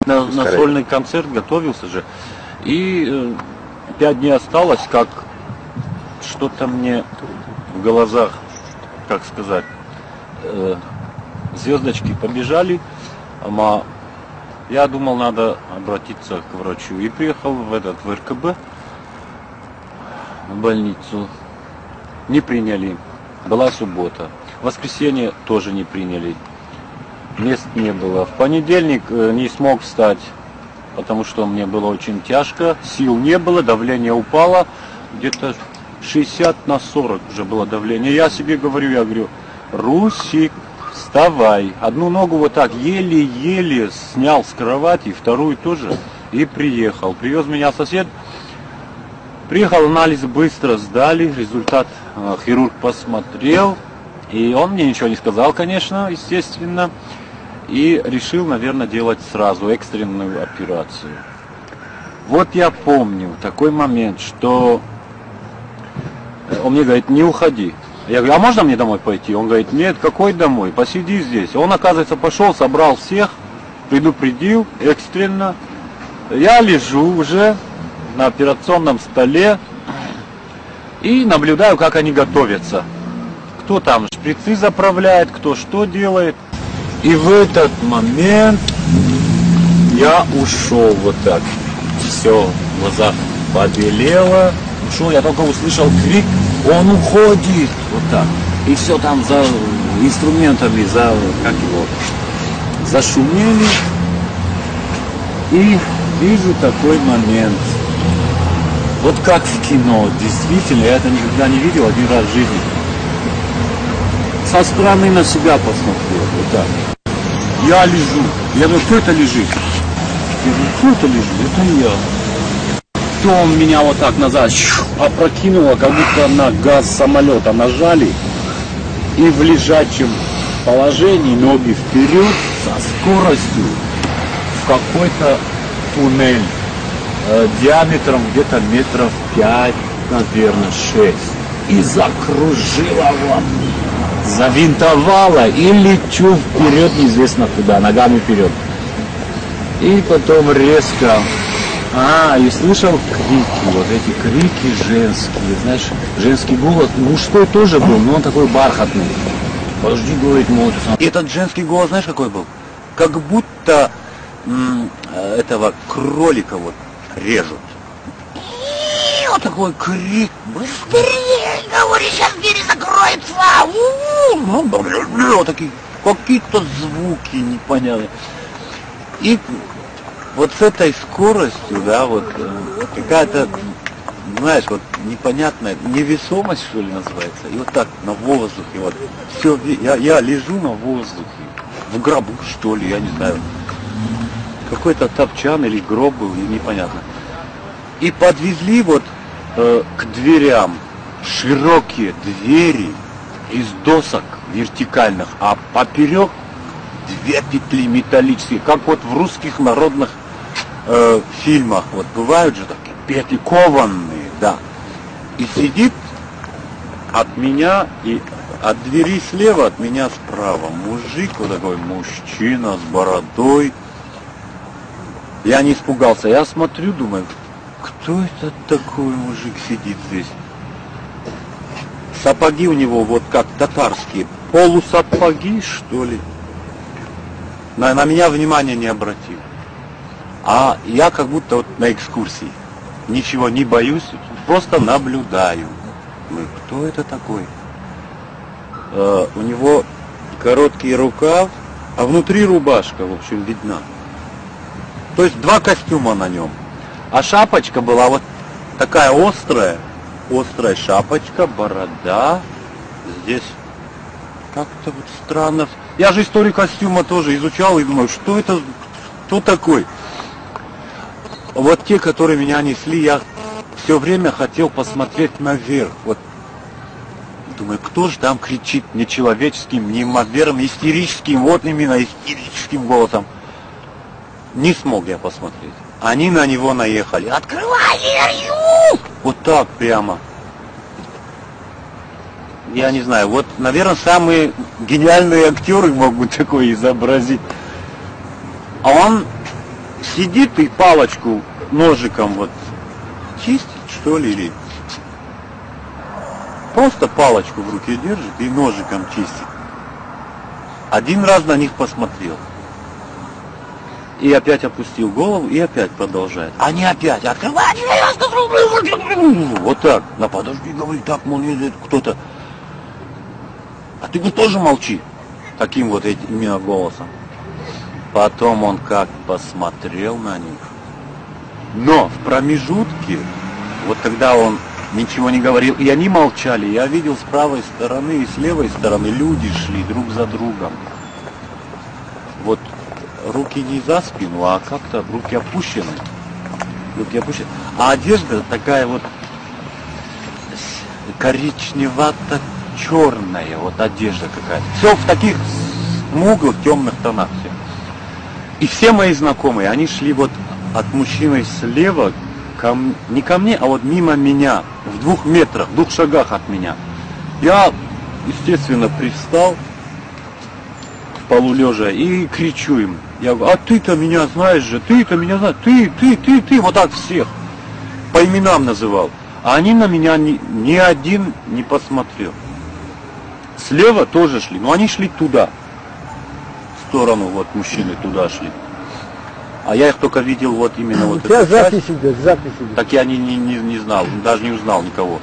на сольный концерт готовился же. И 5 дней осталось, как что-то мне в глазах, как сказать, звездочки побежали. Я думал, надо обратиться к врачу. И приехал в РКБ, в больницу. Не приняли. Была суббота. В воскресенье тоже не приняли. Мест не было. В понедельник не смог встать, потому что мне было очень тяжко. Сил не было, давление упало. Где-то 60/40 уже было давление. Я себе говорю, Русик, вставай. Одну ногу вот так еле-еле снял с кровати, вторую тоже. И приехал. Привез меня сосед. Приехал, анализы быстро сдали. Результат хирург посмотрел. И он мне ничего не сказал, конечно, естественно. И решил, наверное, делать сразу экстренную операцию. Вот я помню такой момент, что он мне говорит, не уходи. Я говорю, а можно мне домой пойти? Он говорит, нет, какой домой? Посиди здесь. Он, оказывается, пошел, собрал всех, предупредил экстренно. Я лежу уже на операционном столе и наблюдаю, как они готовятся. Кто там шприцы заправляет, кто что делает. И в этот момент я ушел вот так. Все, в глазах побелело. Ушел, я только услышал крик, он уходит. Вот так. И все там за инструментами, зашумели. И вижу такой момент. Вот как в кино. Действительно, я это никогда не видел один раз в жизни. Со стороны на себя посмотрел. Вот так. Я лежу. Я говорю, кто это лежит? Я говорю, кто это лежит? Это я. Потом меня вот так назад опрокинуло, как будто на газ самолета нажали. И в лежачем положении ноги вперед со скоростью в какой-то туннель диаметром где-то метров 5, наверное, 6. И закружила вот. Завинтовала и лечу вперед, неизвестно куда, ногами вперед. И потом резко, и слышал крики, вот эти крики женские, знаешь, женский голос, мужской тоже был, но он такой бархатный. Подожди, говорит, молодец. И этот женский голос, знаешь, какой был? Как будто этого кролика вот режут. И вот такой крик, быстрее, говори, сейчас двери закроются. Вот такие какие-то звуки непонятные. И вот с этой скоростью, да, вот какая-то, знаешь, вот непонятная невесомость, что ли, называется. И вот так на воздухе, вот все, я лежу на воздухе, в гробу, что ли, я не знаю. Какой-то топчан или гроб был, непонятно. И подвезли вот к дверям широкие двери из досок вертикальных, а поперек 2 петли металлические, как вот в русских народных фильмах, вот бывают же такие петли кованные, да. И сидит от меня и от двери слева, от меня справа мужик, вот такой мужчина с бородой. Я не испугался, я смотрю, думаю, кто это такой мужик сидит здесь? Сапоги у него вот как татарские, полусапоги, что ли. На меня внимания не обратил. А я как будто вот на экскурсии. Ничего не боюсь, просто наблюдаю. Думаю, кто это такой? У него короткий рукав, а внутри рубашка, в общем, видна. То есть 2 костюма на нем. А шапочка была вот такая острая шапочка, борода. Здесь как-то вот странно. Я же историю костюма тоже изучал и думаю, что это, кто такой? Вот те, которые меня несли, я все время хотел посмотреть наверх. Вот думаю, кто же там кричит нечеловеческим, неимоверным, истерическим, вот именно истерическим голосом. Не смог я посмотреть. Они на него наехали. Открывай дверью! Вот так прямо. Я не знаю, вот, наверное, самые гениальные актеры могут такое изобразить. А он сидит и палочку ножиком вот чистит, что ли, или просто палочку в руке держит и ножиком чистит. Один раз на них посмотрел. И опять опустил голову, и опять продолжает. Они опять открывают. Вот так. На подожди, говорит, так, мол, кто-то. А ты, говорит, тоже молчи. Таким вот именно голосом. Потом он как посмотрел на них. Но в промежутке, вот когда он ничего не говорил, и они молчали, я видел с правой стороны и с левой стороны люди шли друг за другом. Вот руки не за спину, а как-то руки опущены. Руки опущены. А одежда такая вот коричневато-черная, вот одежда какая-то. Все в таких смуглых, темных тонах все. И все мои знакомые, они шли вот от мужчины слева, не ко мне, а вот мимо меня, в 2 метрах, в 2 шагах от меня. Я, естественно, привстал в полулежа и кричу им. Я говорю, а ты-то меня знаешь же, ты-то меня знаешь, ты, вот так всех по именам называл. А они на меня ни один не посмотрел. Слева тоже шли, но они шли туда, в сторону, вот мужчины туда шли. А я их только видел вот именно вот эту запись идет, запись идет. Так я не знал, даже не узнал никого.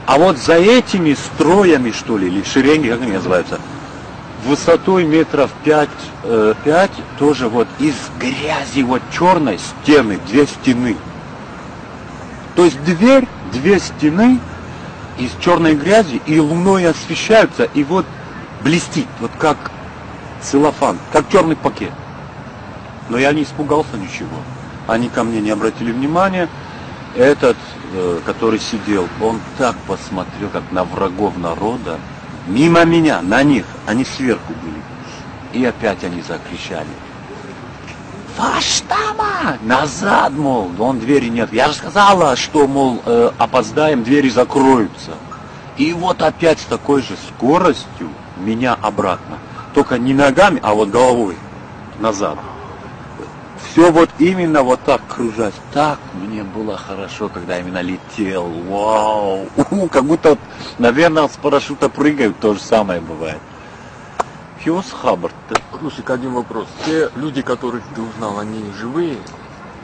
А вот за этими строями, что ли, или шеренги, как они называются, высотой метров 5, тоже вот из грязи вот черной стены, 2 стены. То есть дверь, 2 стены из черной грязи и луной освещаются, и вот блестит, вот как целлофан, как черный пакет. Но я не испугался ничего. Они ко мне не обратили внимания. Этот, который сидел, он так посмотрел, как на врагов народа. Мимо меня, на них, они сверху были. И опять они закричали. Фаштама! Назад, мол, вон двери нет. Я же сказала, что, мол, опоздаем, двери закроются. И вот опять с такой же скоростью меня обратно. Только не ногами, а вот головой назад. Все вот именно вот так кружась. Так мне было хорошо, когда именно летел. Вау! Как будто, наверное, с парашюта прыгают, то же самое бывает. Фиос Хаббард. Слушай, один вопрос. Те люди, которых ты узнал, они живые?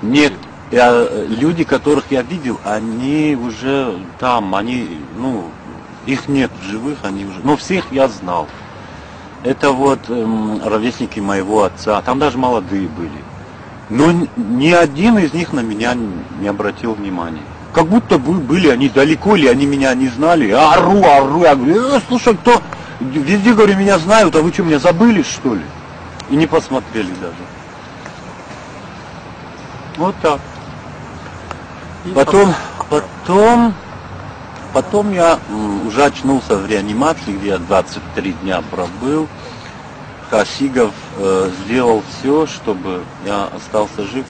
Нет, люди, которых я видел, они уже там, они, их нет в живых, они уже, но всех я знал. Это вот ровесники моего отца, там даже молодые были. Но ни один из них на меня не обратил внимания. Как будто бы были они далеко, или они меня не знали. Ору. Я говорю, слушай, кто? Везде, говорю, меня знают, а вы что, меня забыли, что ли? И не посмотрели даже. Вот так. Потом я уже очнулся в реанимации, где я 23 дня пробыл. Хасигов сделал все, чтобы я остался жив.